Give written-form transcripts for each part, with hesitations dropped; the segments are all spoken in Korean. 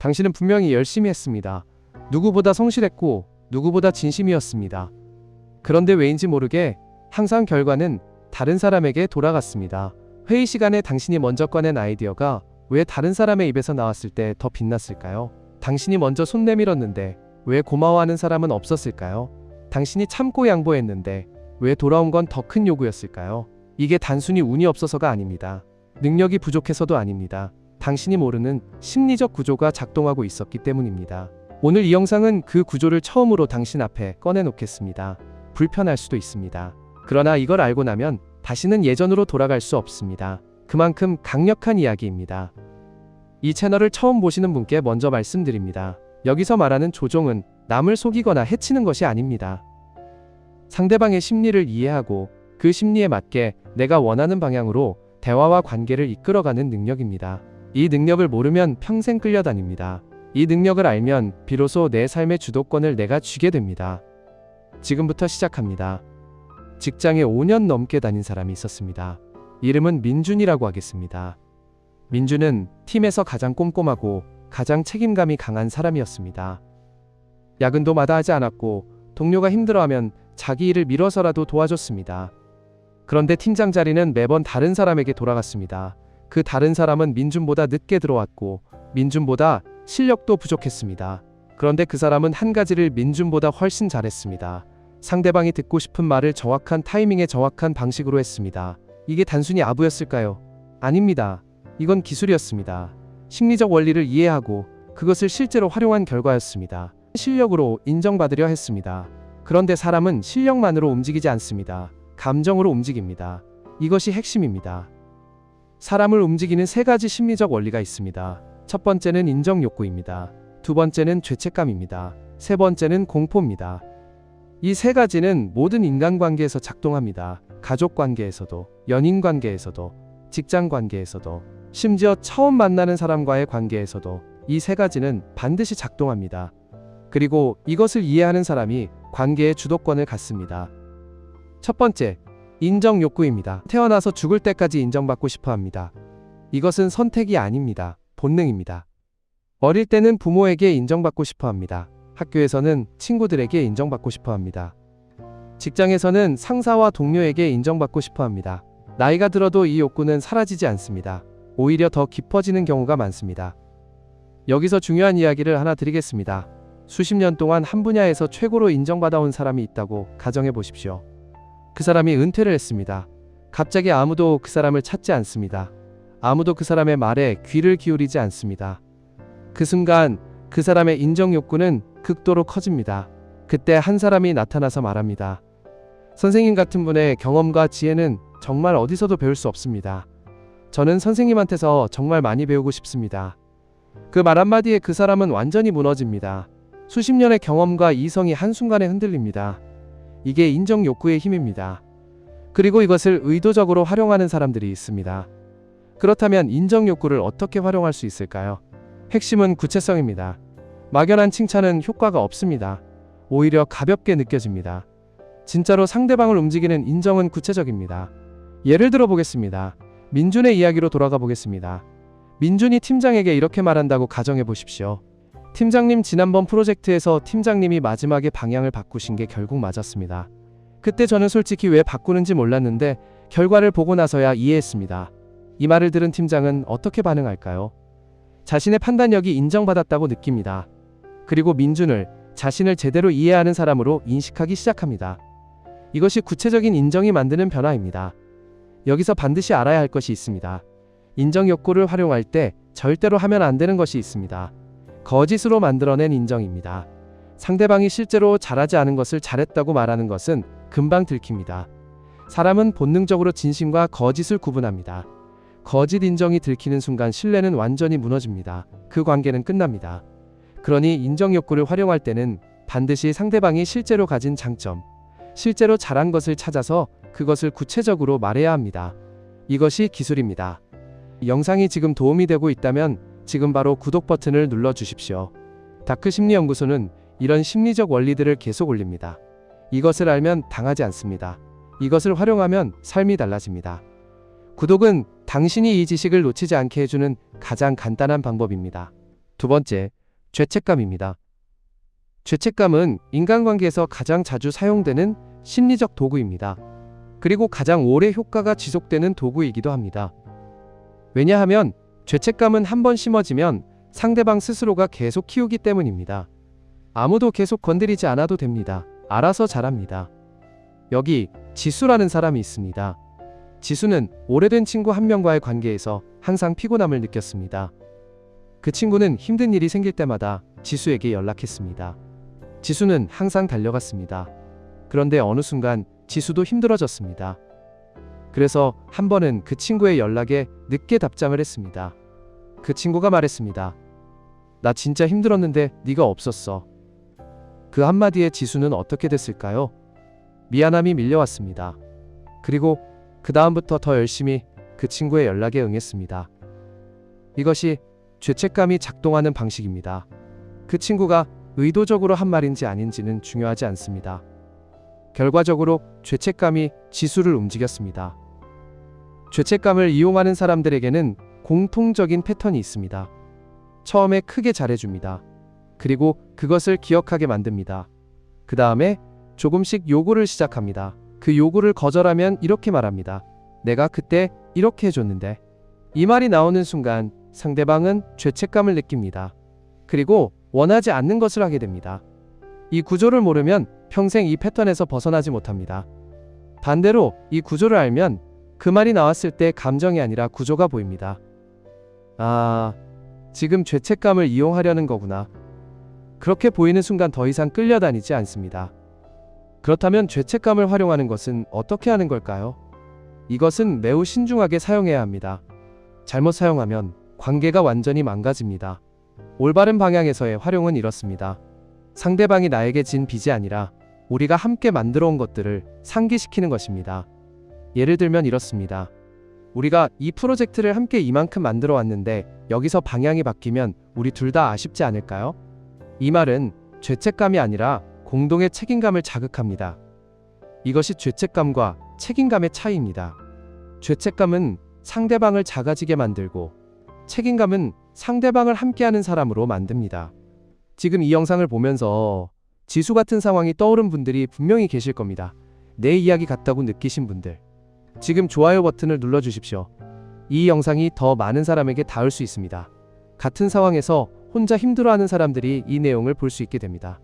당신은 분명히 열심히 했습니다. 누구보다 성실했고 누구보다 진심이었습니다. 그런데 왜인지 모르게 항상 결과는 다른 사람에게 돌아갔습니다. 회의 시간에 당신이 먼저 꺼낸 아이디어가 왜 다른 사람의 입에서 나왔을 때 더 빛났을까요? 당신이 먼저 손 내밀었는데 왜 고마워하는 사람은 없었을까요? 당신이 참고 양보했는데 왜 돌아온 건 더 큰 요구였을까요? 이게 단순히 운이 없어서가 아닙니다. 능력이 부족해서도 아닙니다. 당신이 모르는 심리적 구조가 작동하고 있었기 때문입니다. 오늘 이 영상은 그 구조를 처음으로 당신 앞에 꺼내놓겠습니다. 불편할 수도 있습니다. 그러나 이걸 알고 나면 다시는 예전으로 돌아갈 수 없습니다. 그만큼 강력한 이야기입니다. 이 채널을 처음 보시는 분께 먼저 말씀드립니다. 여기서 말하는 조종은 남을 속이거나 해치는 것이 아닙니다. 상대방의 심리를 이해하고 그 심리에 맞게 내가 원하는 방향으로 대화와 관계를 이끌어가는 능력입니다. 이 능력을 모르면 평생 끌려다닙니다. 이 능력을 알면 비로소 내 삶의 주도권을 내가 쥐게 됩니다. 지금부터 시작합니다. 직장에 5년 넘게 다닌 사람이 있었습니다. 이름은 민준이라고 하겠습니다. 민준은 팀에서 가장 꼼꼼하고 가장 책임감이 강한 사람이었습니다. 야근도 마다하지 않았고 동료가 힘들어하면 자기 일을 미뤄서라도 도와줬습니다. 그런데 팀장 자리는 매번 다른 사람에게 돌아갔습니다. 그 다른 사람은 민준보다 늦게 들어왔고 민준보다 실력도 부족했습니다. 그런데 그 사람은 한 가지를 민준보다 훨씬 잘했습니다. 상대방이 듣고 싶은 말을 정확한 타이밍에 정확한 방식으로 했습니다. 이게 단순히 아부였을까요? 아닙니다. 이건 기술이었습니다. 심리적 원리를 이해하고 그것을 실제로 활용한 결과였습니다. 실력으로 인정받으려 했습니다. 그런데 사람은 실력만으로 움직이지 않습니다. 감정으로 움직입니다. 이것이 핵심입니다. 사람을 움직이는 세 가지 심리적 원리가 있습니다. 첫 번째는 인정 욕구입니다. 두 번째는 죄책감입니다. 세 번째는 공포입니다. 이 세 가지는 모든 인간관계에서 작동합니다. 가족관계에서도, 연인관계에서도, 직장관계에서도, 심지어 처음 만나는 사람과의 관계에서도 이 세 가지는 반드시 작동합니다. 그리고 이것을 이해하는 사람이 관계의 주도권을 갖습니다. 첫 번째, 인정 욕구입니다. 태어나서 죽을 때까지 인정받고 싶어 합니다. 이것은 선택이 아닙니다. 본능입니다. 어릴 때는 부모에게 인정받고 싶어 합니다. 학교에서는 친구들에게 인정받고 싶어 합니다. 직장에서는 상사와 동료에게 인정받고 싶어 합니다. 나이가 들어도 이 욕구는 사라지지 않습니다. 오히려 더 깊어지는 경우가 많습니다. 여기서 중요한 이야기를 하나 드리겠습니다. 수십 년 동안 한 분야에서 최고로 인정받아온 사람이 있다고 가정해 보십시오. 그 사람이 은퇴를 했습니다. 갑자기 아무도 그 사람을 찾지 않습니다. 아무도 그 사람의 말에 귀를 기울이지 않습니다. 그 순간 그 사람의 인정 욕구는 극도로 커집니다. 그때 한 사람이 나타나서 말합니다. 선생님 같은 분의 경험과 지혜는 정말 어디서도 배울 수 없습니다. 저는 선생님한테서 정말 많이 배우고 싶습니다. 그 말 한마디에 그 사람은 완전히 무너집니다. 수십 년의 경험과 이성이 한순간에 흔들립니다. 이게 인정 욕구의 힘입니다. 그리고 이것을 의도적으로 활용하는 사람들이 있습니다. 그렇다면 인정 욕구를 어떻게 활용할 수 있을까요? 핵심은 구체성입니다. 막연한 칭찬은 효과가 없습니다. 오히려 가볍게 느껴집니다. 진짜로 상대방을 움직이는 인정은 구체적입니다. 예를 들어 보겠습니다. 민준의 이야기로 돌아가 보겠습니다. 민준이 팀장에게 이렇게 말한다고 가정해 보십시오. 팀장님, 지난번 프로젝트에서 팀장님이 마지막에 방향을 바꾸신 게 결국 맞았습니다. 그때 저는 솔직히 왜 바꾸는지 몰랐는데 결과를 보고 나서야 이해했습니다. 이 말을 들은 팀장은 어떻게 반응할까요? 자신의 판단력이 인정받았다고 느낍니다. 그리고 민준을 자신을 제대로 이해하는 사람으로 인식하기 시작합니다. 이것이 구체적인 인정이 만드는 변화입니다. 여기서 반드시 알아야 할 것이 있습니다. 인정 욕구를 활용할 때 절대로 하면 안 되는 것이 있습니다. 거짓으로 만들어낸 인정입니다. 상대방이 실제로 잘하지 않은 것을 잘했다고 말하는 것은 금방 들킵니다. 사람은 본능적으로 진심과 거짓을 구분합니다. 거짓 인정이 들키는 순간 신뢰는 완전히 무너집니다. 그 관계는 끝납니다. 그러니 인정 욕구를 활용할 때는 반드시 상대방이 실제로 가진 장점, 실제로 잘한 것을 찾아서 그것을 구체적으로 말해야 합니다. 이것이 기술입니다. 영상이 지금 도움이 되고 있다면 지금 바로 구독 버튼을 눌러 주십시오. 다크심리연구소는 이런 심리적 원리들을 계속 올립니다. 이것을 알면 당하지 않습니다. 이것을 활용하면 삶이 달라집니다. 구독은 당신이 이 지식을 놓치지 않게 해주는 가장 간단한 방법입니다. 두 번째, 죄책감입니다. 죄책감은 인간관계에서 가장 자주 사용되는 심리적 도구입니다. 그리고 가장 오래 효과가 지속되는 도구이기도 합니다. 왜냐하면 죄책감은 한번 심어지면 상대방 스스로가 계속 키우기 때문입니다. 아무도 계속 건드리지 않아도 됩니다. 알아서 자랍니다. 여기 지수라는 사람이 있습니다. 지수는 오래된 친구 한 명과의 관계에서 항상 피곤함을 느꼈습니다. 그 친구는 힘든 일이 생길 때마다 지수에게 연락했습니다. 지수는 항상 달려갔습니다. 그런데 어느 순간 지수도 힘들어졌습니다. 그래서 한 번은 그 친구의 연락에 늦게 답장을 했습니다. 그 친구가 말했습니다. 나 진짜 힘들었는데 네가 없었어. 그 한마디에 지수는 어떻게 됐을까요? 미안함이 밀려왔습니다. 그리고 그 다음부터 더 열심히 그 친구의 연락에 응했습니다. 이것이 죄책감이 작동하는 방식입니다. 그 친구가 의도적으로 한 말인지 아닌지는 중요하지 않습니다. 결과적으로 죄책감이 지수를 움직였습니다. 죄책감을 이용하는 사람들에게는 공통적인 패턴이 있습니다. 처음에 크게 잘해줍니다. 그리고 그것을 기억하게 만듭니다. 그 다음에 조금씩 요구를 시작합니다. 그 요구를 거절하면 이렇게 말합니다. 내가 그때 이렇게 해줬는데. 이 말이 나오는 순간 상대방은 죄책감을 느낍니다. 그리고 원하지 않는 것을 하게 됩니다. 이 구조를 모르면 평생 이 패턴에서 벗어나지 못합니다. 반대로 이 구조를 알면 그 말이 나왔을 때 감정이 아니라 구조가 보입니다. 아, 지금 죄책감을 이용하려는 거구나. 그렇게 보이는 순간 더 이상 끌려다니지 않습니다. 그렇다면 죄책감을 활용하는 것은 어떻게 하는 걸까요? 이것은 매우 신중하게 사용해야 합니다. 잘못 사용하면 관계가 완전히 망가집니다. 올바른 방향에서의 활용은 이렇습니다. 상대방이 나에게 진 빚이 아니라 우리가 함께 만들어 온 것들을 상기시키는 것입니다. 예를 들면 이렇습니다. 우리가 이 프로젝트를 함께 이만큼 만들어 왔는데 여기서 방향이 바뀌면 우리 둘 다 아쉽지 않을까요? 이 말은 죄책감이 아니라 공동의 책임감을 자극합니다. 이것이 죄책감과 책임감의 차이입니다. 죄책감은 상대방을 작아지게 만들고 책임감은 상대방을 함께하는 사람으로 만듭니다. 지금 이 영상을 보면서 지수 같은 상황이 떠오른 분들이 분명히 계실 겁니다. 내 이야기 같다고 느끼신 분들. 지금 좋아요 버튼을 눌러주십시오. 이 영상이 더 많은 사람에게 닿을 수 있습니다. 같은 상황에서 혼자 힘들어하는 사람들이 이 내용을 볼 수 있게 됩니다.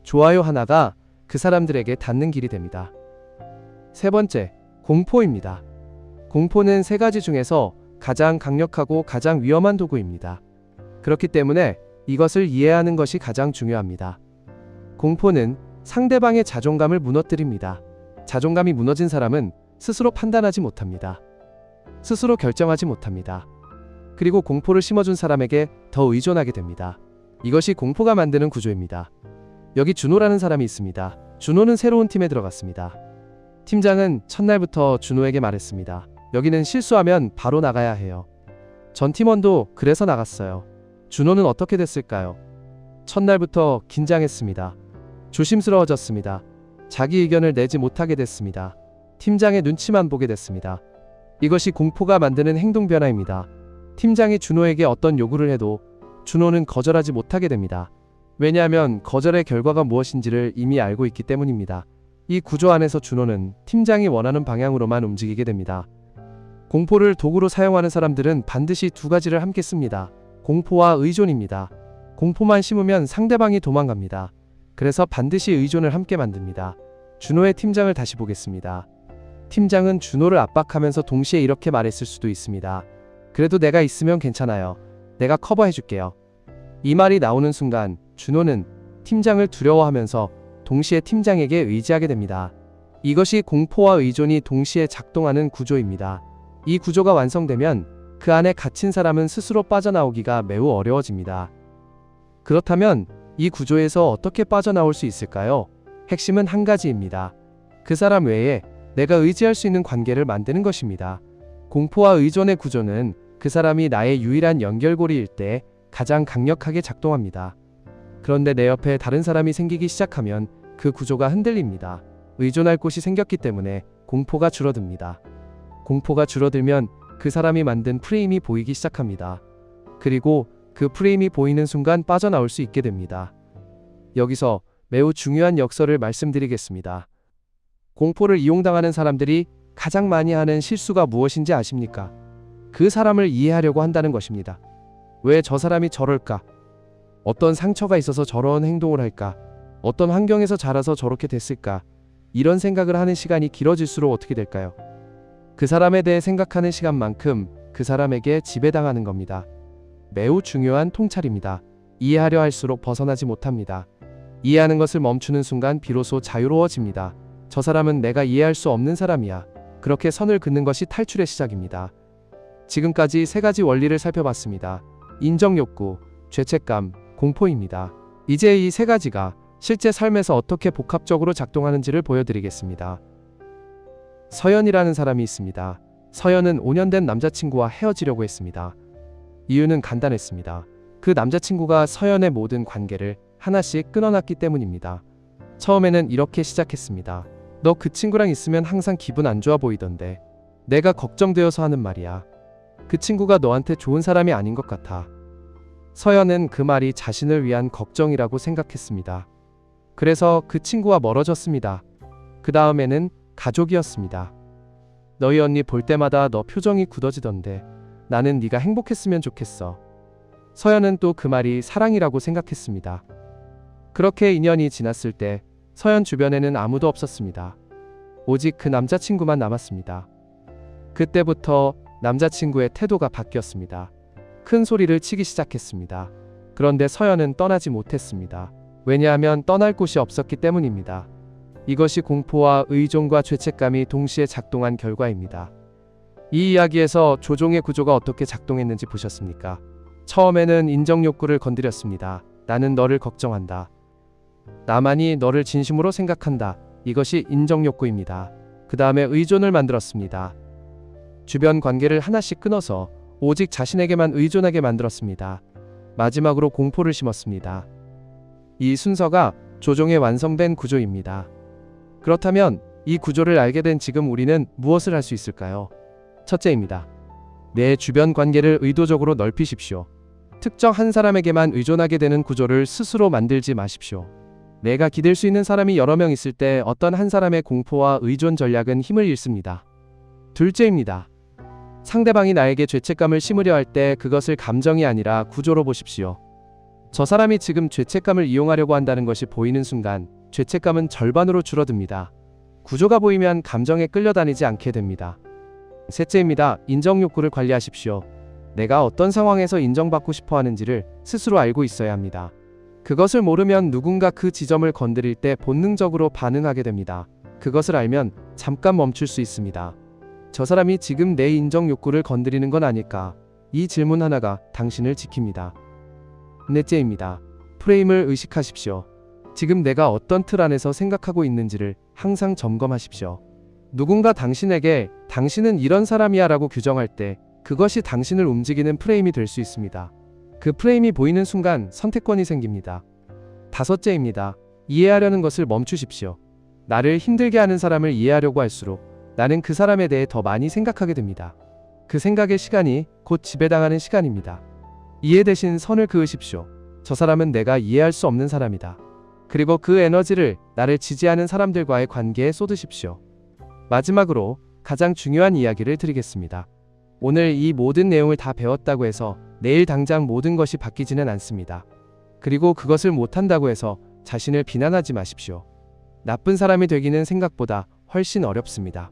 좋아요 하나가 그 사람들에게 닿는 길이 됩니다. 세 번째, 공포입니다. 공포는 세 가지 중에서 가장 강력하고 가장 위험한 도구입니다. 그렇기 때문에 이것을 이해하는 것이 가장 중요합니다. 공포는 상대방의 자존감을 무너뜨립니다. 자존감이 무너진 사람은 스스로 판단하지 못합니다. 스스로 결정하지 못합니다. 그리고 공포를 심어준 사람에게 더 의존하게 됩니다. 이것이 공포가 만드는 구조입니다. 여기 준호라는 사람이 있습니다. 준호는 새로운 팀에 들어갔습니다. 팀장은 첫날부터 준호에게 말했습니다. 여기는 실수하면 바로 나가야 해요. 전 팀원도 그래서 나갔어요. 준호는 어떻게 됐을까요? 첫날부터 긴장했습니다. 조심스러워졌습니다. 자기 의견을 내지 못하게 됐습니다. 팀장의 눈치만 보게 됐습니다. 이것이 공포가 만드는 행동 변화입니다. 팀장이 준호에게 어떤 요구를 해도 준호는 거절하지 못하게 됩니다. 왜냐하면 거절의 결과가 무엇인지를 이미 알고 있기 때문입니다. 이 구조 안에서 준호는 팀장이 원하는 방향으로만 움직이게 됩니다. 공포를 도구로 사용하는 사람들은 반드시 두 가지를 함께 씁니다. 공포와 의존입니다. 공포만 심으면 상대방이 도망갑니다. 그래서 반드시 의존을 함께 만듭니다. 준호의 팀장을 다시 보겠습니다. 팀장은 준호를 압박하면서 동시에 이렇게 말했을 수도 있습니다. 그래도 내가 있으면 괜찮아요. 내가 커버해줄게요. 이 말이 나오는 순간 준호는 팀장을 두려워하면서 동시에 팀장에게 의지하게 됩니다. 이것이 공포와 의존이 동시에 작동하는 구조입니다. 이 구조가 완성되면 그 안에 갇힌 사람은 스스로 빠져나오기가 매우 어려워집니다. 그렇다면 이 구조에서 어떻게 빠져나올 수 있을까요? 핵심은 한 가지입니다. 그 사람 외에 내가 의지할 수 있는 관계를 만드는 것입니다. 공포와 의존의 구조는 그 사람이 나의 유일한 연결고리일 때 가장 강력하게 작동합니다. 그런데 내 옆에 다른 사람이 생기기 시작하면 그 구조가 흔들립니다. 의존할 곳이 생겼기 때문에 공포가 줄어듭니다. 공포가 줄어들면 그 사람이 만든 프레임이 보이기 시작합니다. 그리고 그 프레임이 보이는 순간 빠져나올 수 있게 됩니다. 여기서 매우 중요한 역설을 말씀드리겠습니다. 공포를 이용당하는 사람들이 가장 많이 하는 실수가 무엇인지 아십니까? 그 사람을 이해하려고 한다는 것입니다. 왜 저 사람이 저럴까? 어떤 상처가 있어서 저런 행동을 할까? 어떤 환경에서 자라서 저렇게 됐을까? 이런 생각을 하는 시간이 길어질수록 어떻게 될까요? 그 사람에 대해 생각하는 시간만큼 그 사람에게 지배당하는 겁니다. 매우 중요한 통찰입니다. 이해하려 할수록 벗어나지 못합니다. 이해하는 것을 멈추는 순간 비로소 자유로워집니다. 저 사람은 내가 이해할 수 없는 사람이야. 그렇게 선을 긋는 것이 탈출의 시작입니다. 지금까지 3가지 원리를 살펴봤습니다. 인정욕구, 죄책감, 공포입니다. 이제 이 3가지가 실제 삶에서 어떻게 복합적으로 작동하는지를 보여드리겠습니다. 서연이라는 사람이 있습니다. 서연은 5년 된 남자친구와 헤어지려고 했습니다. 이유는 간단했습니다. 그 남자친구가 서연의 모든 관계를 하나씩 끊어놨기 때문입니다. 처음에는 이렇게 시작했습니다. 너 그 친구랑 있으면 항상 기분 안 좋아 보이던데. 내가 걱정되어서 하는 말이야. 그 친구가 너한테 좋은 사람이 아닌 것 같아. 서연은 그 말이 자신을 위한 걱정이라고 생각했습니다. 그래서 그 친구와 멀어졌습니다. 그 다음에는 가족이었습니다. 너희 언니 볼 때마다 너 표정이 굳어지던데 나는 네가 행복했으면 좋겠어. 서연은 또 그 말이 사랑이라고 생각했습니다. 그렇게 2년이 지났을 때 서연 주변에는 아무도 없었습니다. 오직 그 남자친구만 남았습니다. 그때부터 남자친구의 태도가 바뀌었습니다. 큰 소리를 치기 시작했습니다. 그런데 서연은 떠나지 못했습니다. 왜냐하면 떠날 곳이 없었기 때문입니다. 이것이 공포와 의존과 죄책감이 동시에 작동한 결과입니다. 이 이야기에서 조종의 구조가 어떻게 작동했는지 보셨습니까? 처음에는 인정욕구를 건드렸습니다. 나는 너를 걱정한다. 나만이 너를 진심으로 생각한다. 이것이 인정욕구입니다. 그 다음에 의존을 만들었습니다. 주변 관계를 하나씩 끊어서 오직 자신에게만 의존하게 만들었습니다. 마지막으로 공포를 심었습니다. 이 순서가 조종의 완성된 구조입니다. 그렇다면 이 구조를 알게 된 지금 우리는 무엇을 할 수 있을까요? 첫째입니다. 내 주변 관계를 의도적으로 넓히십시오. 특정 한 사람에게만 의존하게 되는 구조를 스스로 만들지 마십시오. 내가 기댈 수 있는 사람이 여러 명 있을 때 어떤 한 사람의 공포와 의존 전략은 힘을 잃습니다. 둘째입니다. 상대방이 나에게 죄책감을 심으려 할 때 그것을 감정이 아니라 구조로 보십시오. 저 사람이 지금 죄책감을 이용하려고 한다는 것이 보이는 순간 죄책감은 절반으로 줄어듭니다. 구조가 보이면 감정에 끌려다니지 않게 됩니다. 셋째입니다. 인정욕구를 관리하십시오. 내가 어떤 상황에서 인정받고 싶어 하는지를 스스로 알고 있어야 합니다. 그것을 모르면 누군가 그 지점을 건드릴 때 본능적으로 반응하게 됩니다. 그것을 알면 잠깐 멈출 수 있습니다. 저 사람이 지금 내 인정욕구를 건드리는 건 아닐까? 이 질문 하나가 당신을 지킵니다. 넷째입니다. 프레임을 의식하십시오. 지금 내가 어떤 틀 안에서 생각하고 있는지를 항상 점검하십시오. 누군가 당신에게 당신은 이런 사람이야 라고 규정할 때 그것이 당신을 움직이는 프레임이 될 수 있습니다. 그 프레임이 보이는 순간 선택권이 생깁니다. 다섯째입니다. 이해하려는 것을 멈추십시오. 나를 힘들게 하는 사람을 이해하려고 할수록 나는 그 사람에 대해 더 많이 생각하게 됩니다. 그 생각의 시간이 곧 지배당하는 시간입니다. 이해 대신 선을 그으십시오. 저 사람은 내가 이해할 수 없는 사람이다. 그리고 그 에너지를 나를 지지하는 사람들과의 관계에 쏟으십시오. 마지막으로 가장 중요한 이야기를 드리겠습니다. 오늘 이 모든 내용을 다 배웠다고 해서 내일 당장 모든 것이 바뀌지는 않습니다. 그리고 그것을 못한다고 해서 자신을 비난하지 마십시오. 나쁜 사람이 되기는 생각보다 훨씬 어렵습니다.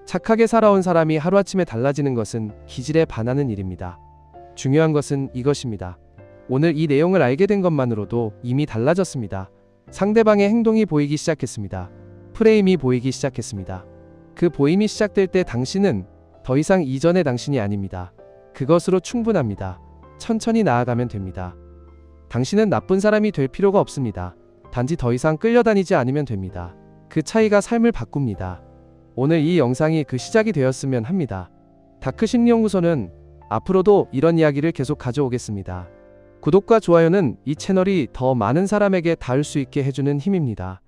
착하게 살아온 사람이 하루아침에 달라지는 것은 기질에 반하는 일입니다. 중요한 것은 이것입니다. 오늘 이 내용을 알게 된 것만으로도 이미 달라졌습니다. 상대방의 행동이 보이기 시작했습니다. 프레임이 보이기 시작했습니다. 그 보임이 시작될 때 당신은 더 이상 이전의 당신이 아닙니다. 그것으로 충분합니다. 천천히 나아가면 됩니다. 당신은 나쁜 사람이 될 필요가 없습니다. 단지 더 이상 끌려다니지 않으면 됩니다. 그 차이가 삶을 바꿉니다. 오늘 이 영상이 그 시작이 되었으면 합니다. 다크심리연구소는 앞으로도 이런 이야기를 계속 가져오겠습니다. 구독과 좋아요는 이 채널이 더 많은 사람에게 닿을 수 있게 해주는 힘입니다.